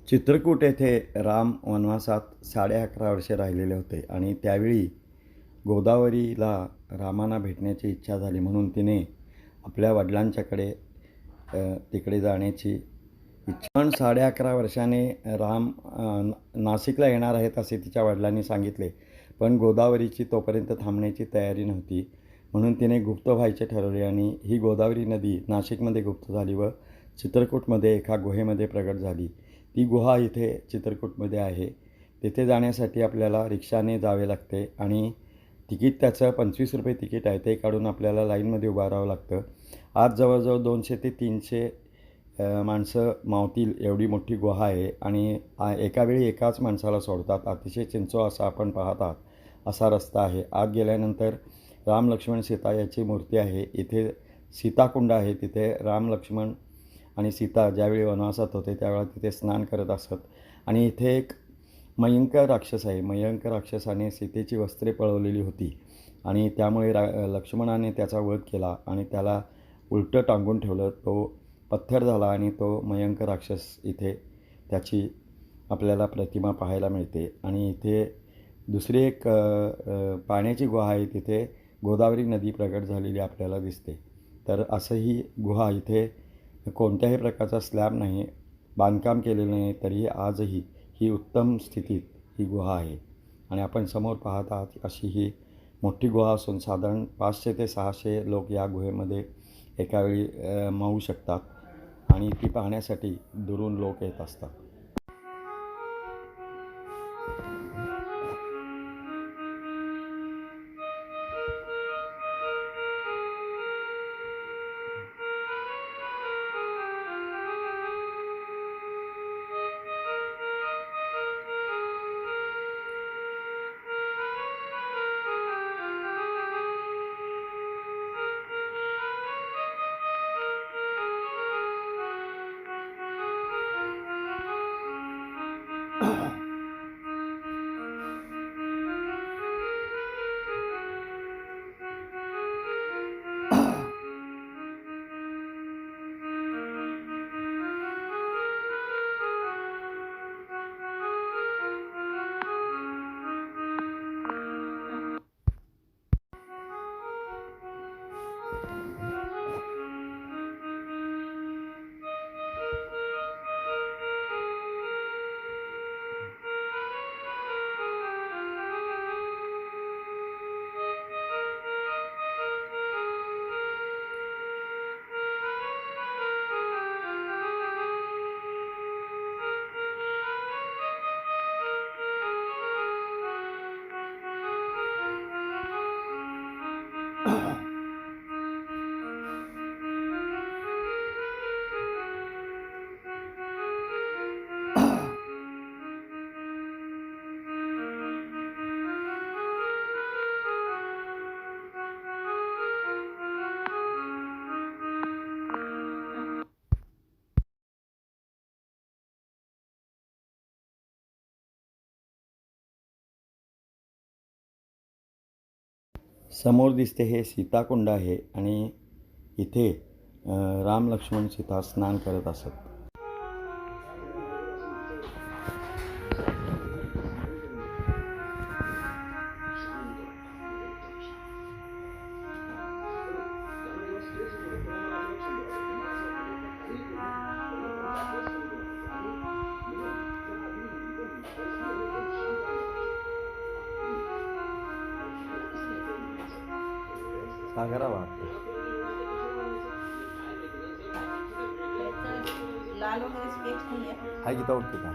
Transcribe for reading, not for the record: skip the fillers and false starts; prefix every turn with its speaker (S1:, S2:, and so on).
S1: चित्रकूट येथे राम वनवासात 11.5 वर्षे राहिलेले होते आणि त्यावेळी गोदावरीला रामांना भेटण्याची इच्छा झाली म्हणून तिने आपल्या वडिलांच्याकडे तिकडे जाण्याची इच्छा. पण 11.5 वर्षाने राम नाशिकला येणार आहेत असे तिच्या वडिलांनी सांगितले. पण गोदावरीची तोपर्यंत थांबण्याची तयारी नव्हती. म्हणून तिने गुप्त व्हायचे ठरवले आणि ही गोदावरी नदी नाशिकमध्ये गुप्त झाली व चित्रकूटमध्ये एका गुहेमध्ये प्रगट झाली. ती गुहा इथे चित्रकूटमध्ये आहे. तिथे जाण्यासाठी आपल्याला रिक्षाने जावे लागते आणि तिकीट त्याचं ₹25 तिकीट आहे. ते काढून आपल्याला लाईनमध्ये उभं राहावं लागतं. आज जवळजवळ 200 ते 300 माणसं मावतील एवढी मोठी गुहा आहे आणि एका वेळी एकाच माणसाला सोडतात. अतिशय चिंचोळा असा आपण पाहत आहात असा रस्ता आहे. आत गेल्यानंतर राम लक्ष्मण सीता याची मूर्ती आहे. इथे सीताकुंड आहे. तिथे राम लक्ष्मण आणि सीता ज्यावेळी वनवासात होते त्यावेळेला तिथे स्नान करत असत. आणि इथे एक मयंक राक्षस आहे. मयंक राक्षसाने सीतेची वस्त्रे पळवलेली होती आणि त्यामुळे लक्ष्मणाने त्याचा वध केला आणि त्याला उलटं टांगून ठेवलं. तो पत्थर झाला आणि तो मयंक राक्षस इथे त्याची आपल्याला प्रतिमा पाहायला मिळते. आणि इथे दुसरी एक पाण्याची गुहा आहे. तिथे गोदावरी नदी प्रगट झालेली आपल्याला दिसते. तर असं ही गुहा इथे कोणत्याही प्रकारचा स्लॅब नाही, बांधकाम केलेलं नाही, तरीही आजही ही उत्तम स्थितीत ही गुहा आहे. आणि आपण समोर पाहत आहात अशी ही मोठी गुहा असून साधारण 500 ते 600 लोक या गुहेमध्ये एकावेळी मावू शकतात आणि ती पाहण्यासाठी दुरून लोक येत असतात. समोर दिसते हे सीताकुंड आहे आणि इथे राम लक्ष्मण सीता स्नान करत असत. सागरा वाहतो.
S2: लाल वगैरे स्केच नाही आहे.
S1: हा गीता ओळखी का?